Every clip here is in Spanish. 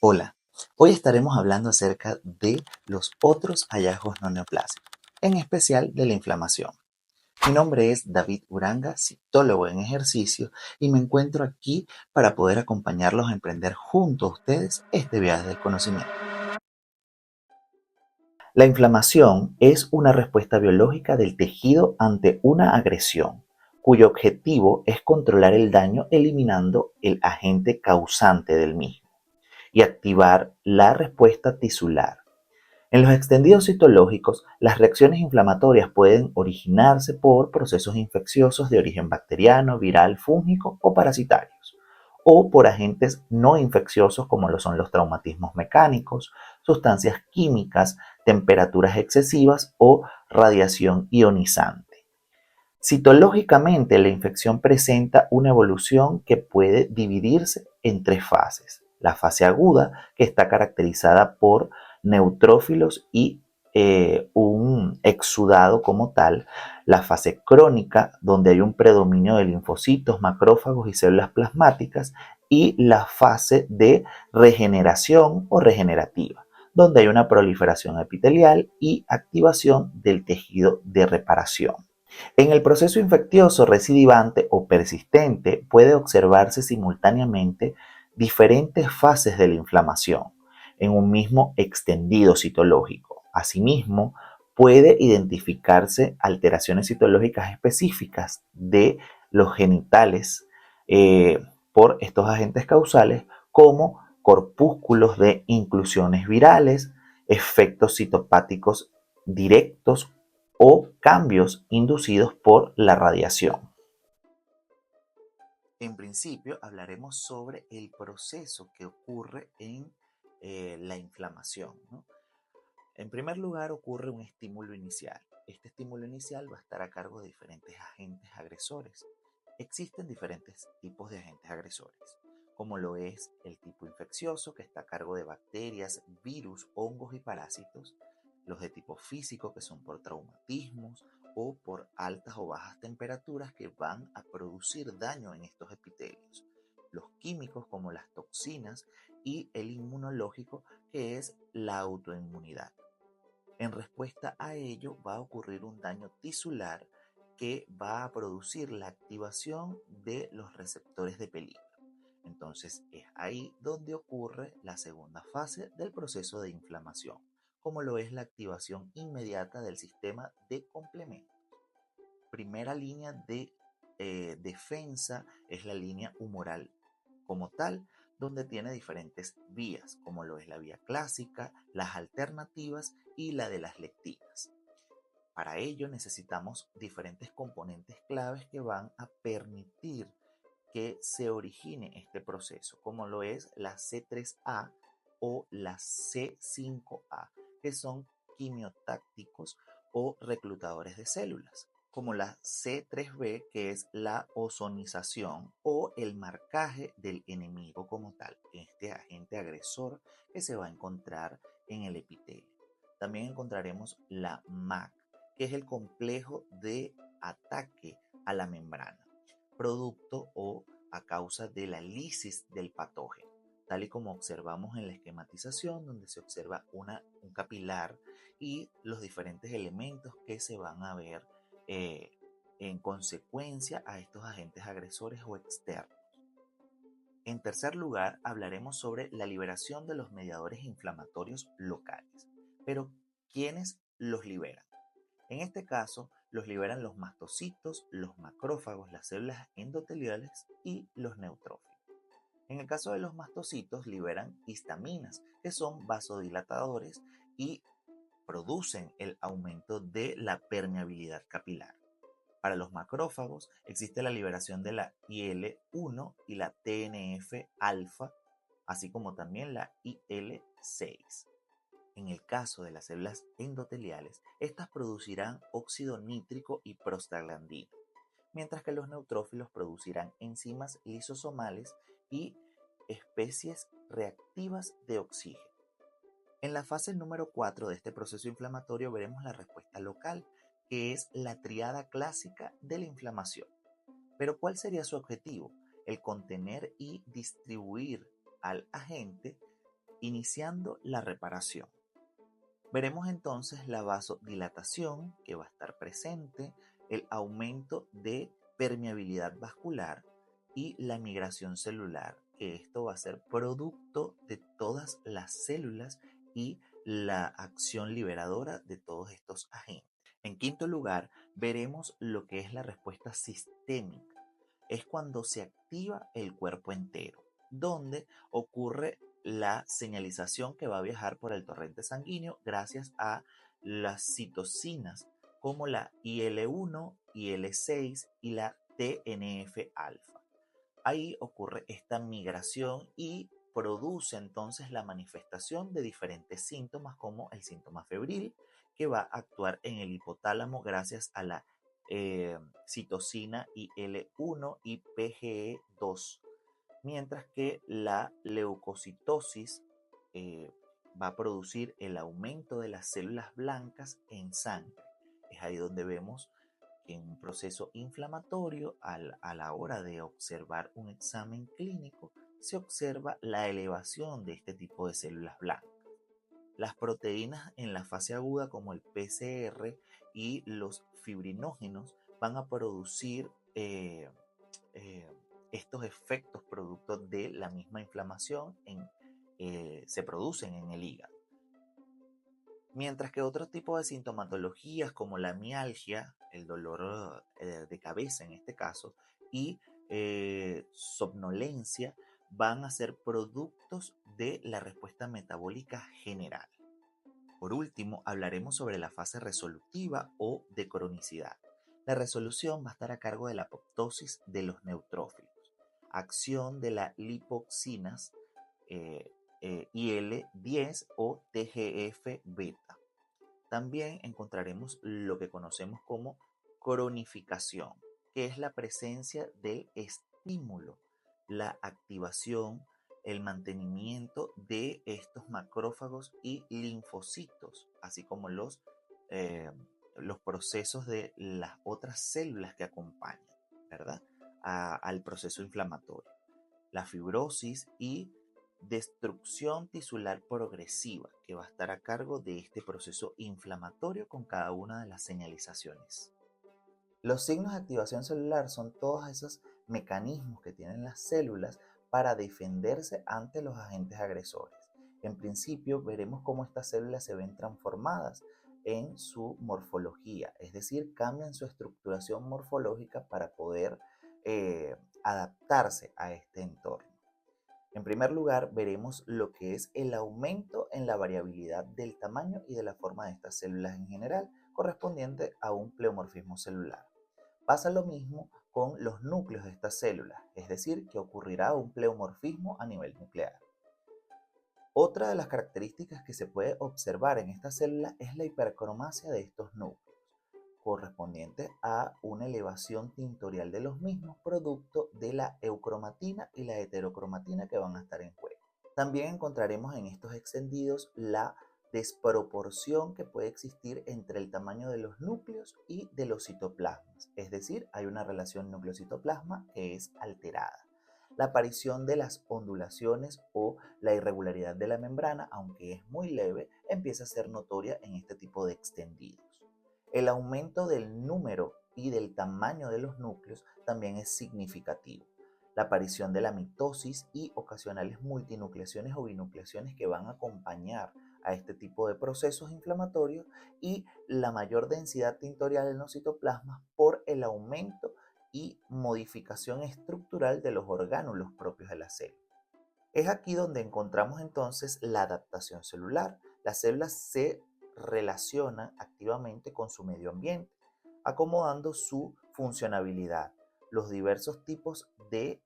Hola, hoy estaremos hablando acerca de los otros hallazgos no neoplásicos, en especial de la inflamación. Mi nombre es David Uranga, citólogo en ejercicio, y me encuentro aquí para poder acompañarlos a emprender junto a ustedes este viaje del conocimiento. La inflamación es una respuesta biológica del tejido ante una agresión, cuyo objetivo es controlar el daño eliminando el agente causante del mismo y activar la respuesta tisular. En los extendidos citológicos, las reacciones inflamatorias pueden originarse por procesos infecciosos de origen bacteriano, viral, fúngico o parasitarios, o por agentes no infecciosos como lo son los traumatismos mecánicos, sustancias químicas, temperaturas excesivas o radiación ionizante. Citológicamente, la infección presenta una evolución que puede dividirse en tres fases. La fase aguda, que está caracterizada por neutrófilos y un exudado como tal. La fase crónica, donde hay un predominio de linfocitos, macrófagos y células plasmáticas. Y la fase de regeneración o regenerativa, donde hay una proliferación epitelial y activación del tejido de reparación. En el proceso infeccioso recidivante o persistente puede observarse simultáneamente diferentes fases de la inflamación en un mismo extendido citológico. Asimismo, puede identificarse alteraciones citológicas específicas de los genitales por estos agentes causales como corpúsculos de inclusiones virales, efectos citopáticos directos o cambios inducidos por la radiación. En principio hablaremos sobre el proceso que ocurre en la inflamación, ¿no? En primer lugar ocurre un estímulo inicial. Este estímulo inicial va a estar a cargo de diferentes agentes agresores. Existen diferentes tipos de agentes agresores, como lo es el tipo infeccioso, que está a cargo de bacterias, virus, hongos y parásitos; los de tipo físico, que son por traumatismos o por altas o bajas temperaturas que van a producir daño en estos epitelios; los químicos, como las toxinas; y el inmunológico, que es la autoinmunidad. En respuesta a ello va a ocurrir un daño tisular que va a producir la activación de los receptores de peligro. Entonces es ahí donde ocurre la segunda fase del proceso de inflamación, como lo es la activación inmediata del sistema de complemento. Primera línea de defensa es la línea humoral como tal, donde tiene diferentes vías, como lo es la vía clásica, las alternativas y la de las lectinas. Para ello necesitamos diferentes componentes claves que van a permitir que se origine este proceso, como lo es la C3A o la C5A, que son quimiotácticos o reclutadores de células, como la C3B, que es la ozonización o el marcaje del enemigo como tal, este agente agresor que se va a encontrar en el epitelio. También encontraremos la MAC, que es el complejo de ataque a la membrana, producto o a causa de la lisis del patógeno, tal y como observamos en la esquematización, donde se observa un capilar y los diferentes elementos que se van a ver eh, en consecuencia a estos agentes agresores o externos. En tercer lugar, hablaremos sobre la liberación de los mediadores inflamatorios locales. Pero, ¿quiénes los liberan? En este caso, los liberan los mastocitos, los macrófagos, las células endoteliales y los neutrófilos. En el caso de los mastocitos, liberan histaminas, que son vasodilatadores y producen el aumento de la permeabilidad capilar. Para los macrófagos existe la liberación de la IL-1 y la TNF-alfa, así como también la IL-6. En el caso de las células endoteliales, estas producirán óxido nítrico y prostaglandina, mientras que los neutrófilos producirán enzimas lisosomales y especies reactivas de oxígeno. En la fase número 4 de este proceso inflamatorio veremos la respuesta local, que es la triada clásica de la inflamación. Pero ¿cuál sería su objetivo? El contener y distribuir al agente iniciando la reparación. Veremos entonces la vasodilatación que va a estar presente, el aumento de permeabilidad vascular y la migración celular, que esto va a ser producto de todas las células y la acción liberadora de todos estos agentes. En quinto lugar, veremos lo que es la respuesta sistémica. Es cuando se activa el cuerpo entero, donde ocurre la señalización que va a viajar por el torrente sanguíneo gracias a las citocinas como la IL-1, IL-6 y la TNF-alfa. Ahí ocurre esta migración y produce entonces la manifestación de diferentes síntomas como el síntoma febril, que va a actuar en el hipotálamo gracias a la citocina IL-1 y PGE2, mientras que la leucocitosis eh, va a producir el aumento de las células blancas en sangre. Es ahí donde vemos que en un proceso inflamatorio, a la hora de observar un examen clínico, se observa la elevación de este tipo de células blancas. Las proteínas en la fase aguda, como el PCR y los fibrinógenos, van a producir eh, estos efectos producto de la misma inflamación se producen en el hígado. Mientras que otro tipo de sintomatologías como la mialgia, el dolor de cabeza en este caso, y somnolencia van a ser productos de la respuesta metabólica general. Por último, hablaremos sobre la fase resolutiva o de cronicidad. La resolución va a estar a cargo de la apoptosis de los neutrófilos, acción de las lipoxinas IL-10 o TGF-beta. También encontraremos lo que conocemos como cronificación, que es la presencia del estímulo, la activación, el mantenimiento de estos macrófagos y linfocitos, así como los procesos de las otras células que acompañan, ¿verdad? Al proceso inflamatorio. La fibrosis y destrucción tisular progresiva, que va a estar a cargo de este proceso inflamatorio con cada una de las señalizaciones. Los signos de activación celular son todos esos mecanismos que tienen las células para defenderse ante los agentes agresores. En principio, veremos cómo estas células se ven transformadas en su morfología, es decir, cambian su estructuración morfológica para poder adaptarse a este entorno. En primer lugar, veremos lo que es el aumento en la variabilidad del tamaño y de la forma de estas células en general, correspondiente a un pleomorfismo celular. Pasa lo mismo con los núcleos de estas células, es decir, que ocurrirá un pleomorfismo a nivel nuclear. Otra de las características que se puede observar en estas células es la hipercromasia de estos núcleos, correspondiente a una elevación tintorial de los mismos, producto de la eucromatina y la heterocromatina que van a estar en juego. También encontraremos en estos extendidos la desproporción que puede existir entre el tamaño de los núcleos y de los citoplasmas, es decir, hay una relación núcleo-citoplasma que es alterada. La aparición de las ondulaciones o la irregularidad de la membrana, aunque es muy leve, empieza a ser notoria en este tipo de extendidos. El aumento del número y del tamaño de los núcleos también es significativo. La aparición de la mitosis y ocasionales multinucleaciones o binucleaciones que van a acompañar a este tipo de procesos inflamatorios y la mayor densidad tintorial en los citoplasmas por el aumento y modificación estructural de los orgánulos propios de la célula. Es aquí donde encontramos entonces la adaptación celular. Las células se relacionan activamente con su medio ambiente, acomodando su funcionabilidad. Los diversos tipos de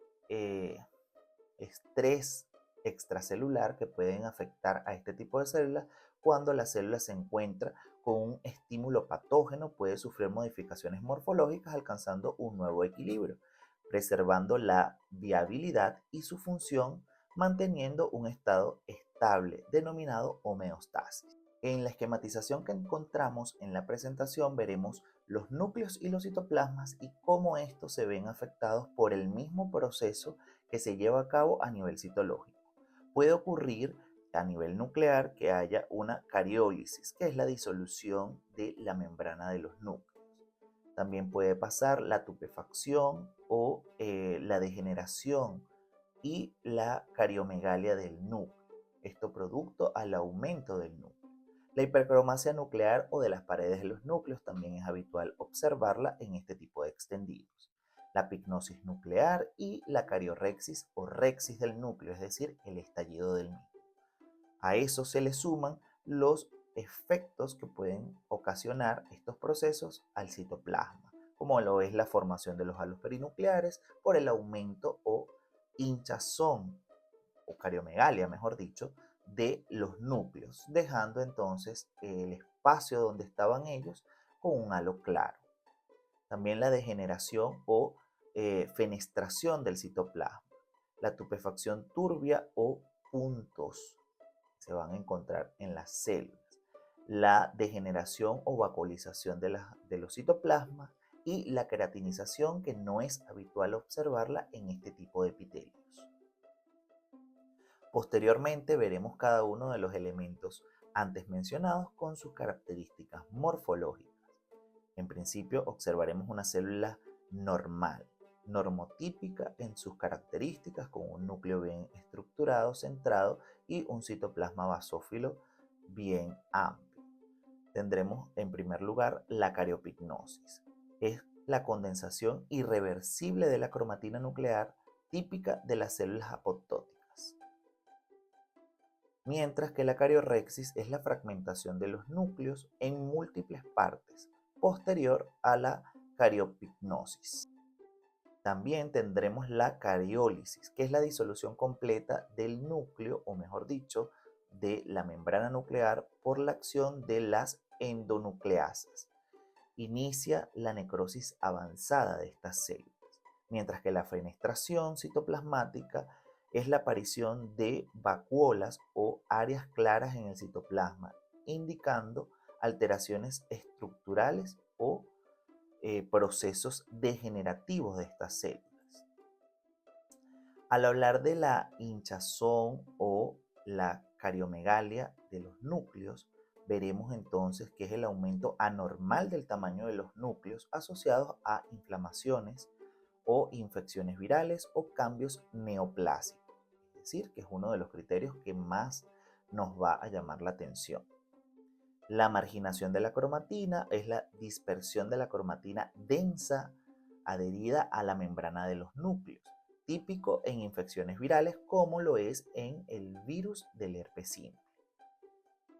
estrés extracelular que pueden afectar a este tipo de células cuando la célula se encuentra con un estímulo patógeno puede sufrir modificaciones morfológicas alcanzando un nuevo equilibrio, preservando la viabilidad y su función manteniendo un estado estable denominado homeostasis. En la esquematización que encontramos en la presentación veremos los núcleos y los citoplasmas y cómo estos se ven afectados por el mismo proceso que se lleva a cabo a nivel citológico. Puede ocurrir a nivel nuclear que haya una cariólisis, que es la disolución de la membrana de los núcleos. También puede pasar la tupefacción o la degeneración y la cariomegalia del núcleo. Esto producto al aumento del núcleo. La hipercromasia nuclear o de las paredes de los núcleos también es habitual observarla en este tipo de extendidos. La picnosis nuclear y la cariorexis o rexis del núcleo, es decir, el estallido del mismo. A eso se le suman los efectos que pueden ocasionar estos procesos al citoplasma, como lo es la formación de los halos perinucleares por el aumento o hinchazón o cariomegalia, mejor dicho, de los núcleos, dejando entonces el espacio donde estaban ellos con un halo claro. También la degeneración o fenestración del citoplasma, la tupefacción turbia o puntos se van a encontrar en las células, la degeneración o vacuolización de los citoplasmas y la queratinización, que no es habitual observarla en este tipo de epitelios. Posteriormente veremos cada uno de los elementos antes mencionados con sus características morfológicas. En principio observaremos una célula normal, normotípica en sus características, con un núcleo bien estructurado, centrado y un citoplasma basófilo bien amplio. Tendremos en primer lugar la cariopignosis. Es la condensación irreversible de la cromatina nuclear típica de las células apoptóticas. Mientras que la cariorexis es la fragmentación de los núcleos en múltiples partes, posterior a la cariopignosis. También tendremos la cariólisis, que es la disolución completa del núcleo, o mejor dicho, de la membrana nuclear por la acción de las endonucleasas. Inicia la necrosis avanzada de estas células, mientras que la fenestración citoplasmática es la aparición de vacuolas o áreas claras en el citoplasma, indicando alteraciones estructurales o procesos degenerativos de estas células. Al hablar de la hinchazón o la cariomegalia de los núcleos, veremos entonces que es el aumento anormal del tamaño de los núcleos asociados a inflamaciones o infecciones virales o cambios neoplásicos. Es decir, que es uno de los criterios que más nos va a llamar la atención. La marginación de la cromatina es la dispersión de la cromatina densa adherida a la membrana de los núcleos, típico en infecciones virales como lo es en el virus del herpes simple.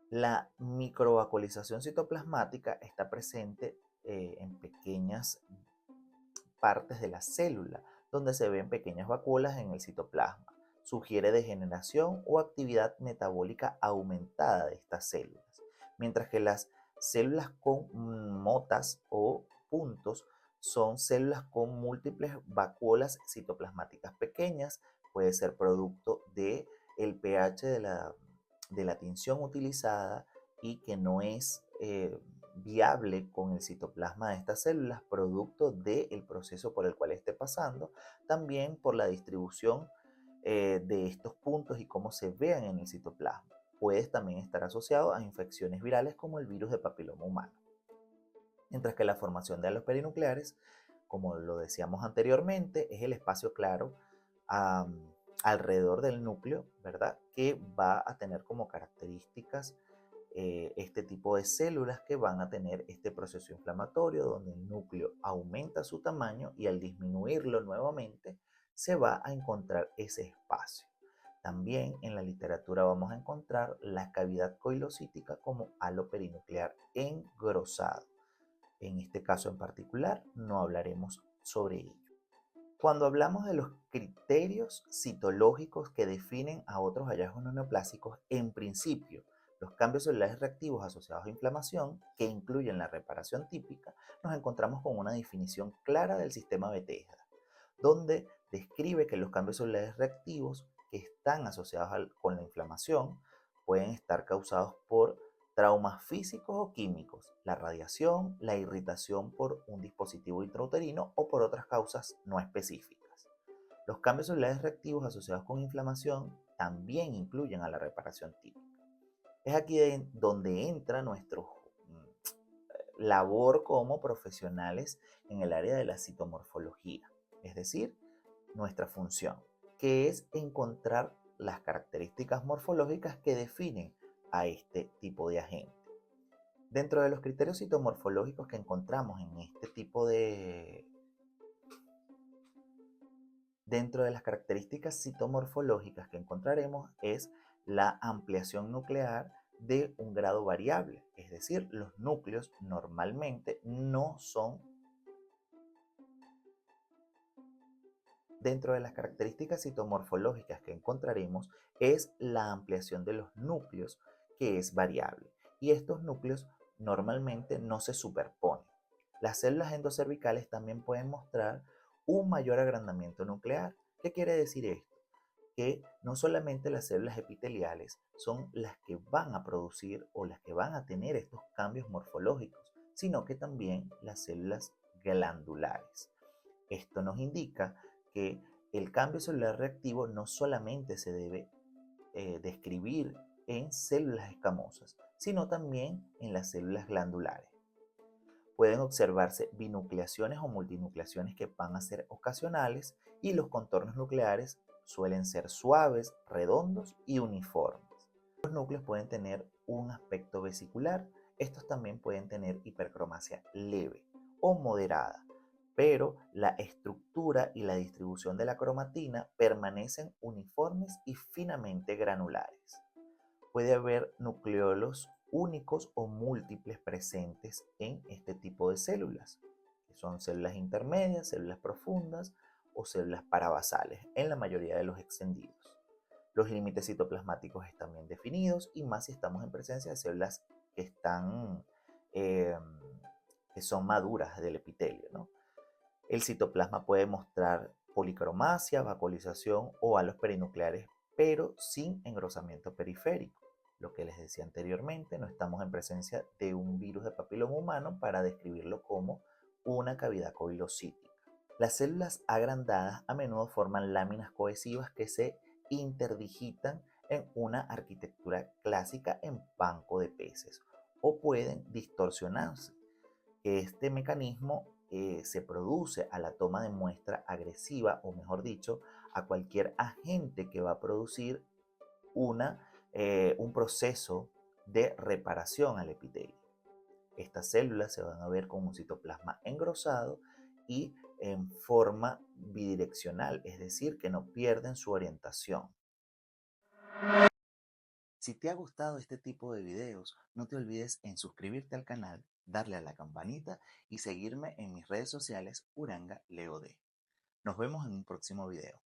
La microvacuolización citoplasmática está presente en pequeñas partes de la célula, donde se ven pequeñas vacuolas en el citoplasma. Sugiere degeneración o actividad metabólica aumentada de estas células, mientras que las células con motas o puntos son células con múltiples vacuolas citoplasmáticas pequeñas. Puede ser producto del pH de la tinción utilizada y que no es viable con el citoplasma de estas células, producto del proceso por el cual esté pasando, también por la distribución de estos puntos y cómo se vean en el citoplasma. Puede también estar asociado a infecciones virales como el virus de papiloma humano. Mientras que la formación de halos perinucleares, como lo decíamos anteriormente, es el espacio claro alrededor del núcleo, ¿verdad? Que va a tener como características este tipo de células que van a tener este proceso inflamatorio donde el núcleo aumenta su tamaño y al disminuirlo nuevamente se va a encontrar ese espacio. También en la literatura vamos a encontrar la cavidad coilocítica como halo perinuclear engrosado. En este caso en particular no hablaremos sobre ello. Cuando hablamos de los criterios citológicos que definen a otros hallazgos no neoplásicos, en principio, los cambios celulares reactivos asociados a inflamación, que incluyen la reparación típica, nos encontramos con una definición clara del sistema Bethesda, donde describe que los cambios celulares reactivos que están asociados con la inflamación pueden estar causados por traumas físicos o químicos, la radiación, la irritación por un dispositivo intrauterino o por otras causas no específicas. Los cambios celulares reactivos asociados con inflamación también incluyen a la reparación típica. Es aquí donde entra nuestra labor como profesionales en el área de la citomorfología, es decir, nuestra función, que es encontrar las características morfológicas que definen a este tipo de agente. Dentro de los criterios citomorfológicos que encontramos en este tipo de... Dentro de las características citomorfológicas que encontraremos es la ampliación nuclear de un grado variable, es decir, los núcleos normalmente no son... Dentro de las características citomorfológicas que encontraremos es la ampliación de los núcleos, que es variable, y estos núcleos normalmente no se superponen. Las células endocervicales también pueden mostrar un mayor agrandamiento nuclear. ¿Qué quiere decir esto? Que no solamente las células epiteliales son las que van a producir o las que van a tener estos cambios morfológicos, sino que también las células glandulares. Esto nos indica que el cambio celular reactivo no solamente se debe describir en células escamosas, sino también en las células glandulares. Pueden observarse binucleaciones o multinucleaciones que van a ser ocasionales y los contornos nucleares suelen ser suaves, redondos y uniformes. Los núcleos pueden tener un aspecto vesicular. Estos también pueden tener hipercromasia leve o moderada, pero la estructura y la distribución de la cromatina permanecen uniformes y finamente granulares. Puede haber nucleolos únicos o múltiples presentes en este tipo de células, que son células intermedias, células profundas o células parabasales en la mayoría de los extendidos. Los límites citoplasmáticos están bien definidos y más si estamos en presencia de células que están eh, que son maduras del epitelio, ¿no? El citoplasma puede mostrar policromasia, vacuolización o halos perinucleares, pero sin engrosamiento periférico. Lo que les decía anteriormente, no estamos en presencia de un virus de papiloma humano para describirlo como una cavidad coilocítica. Las células agrandadas a menudo forman láminas cohesivas que se interdigitan en una arquitectura clásica en banco de peces o pueden distorsionarse. Este mecanismo se produce a la toma de muestra agresiva, o mejor dicho, a cualquier agente que va a producir un proceso de reparación al epitelio. Estas células se van a ver con un citoplasma engrosado y en forma bidireccional, es decir, que no pierden su orientación. Si te ha gustado este tipo de videos, no te olvides en suscribirte al canal, darle a la campanita y seguirme en mis redes sociales Uranga Leo D. Nos vemos en un próximo video.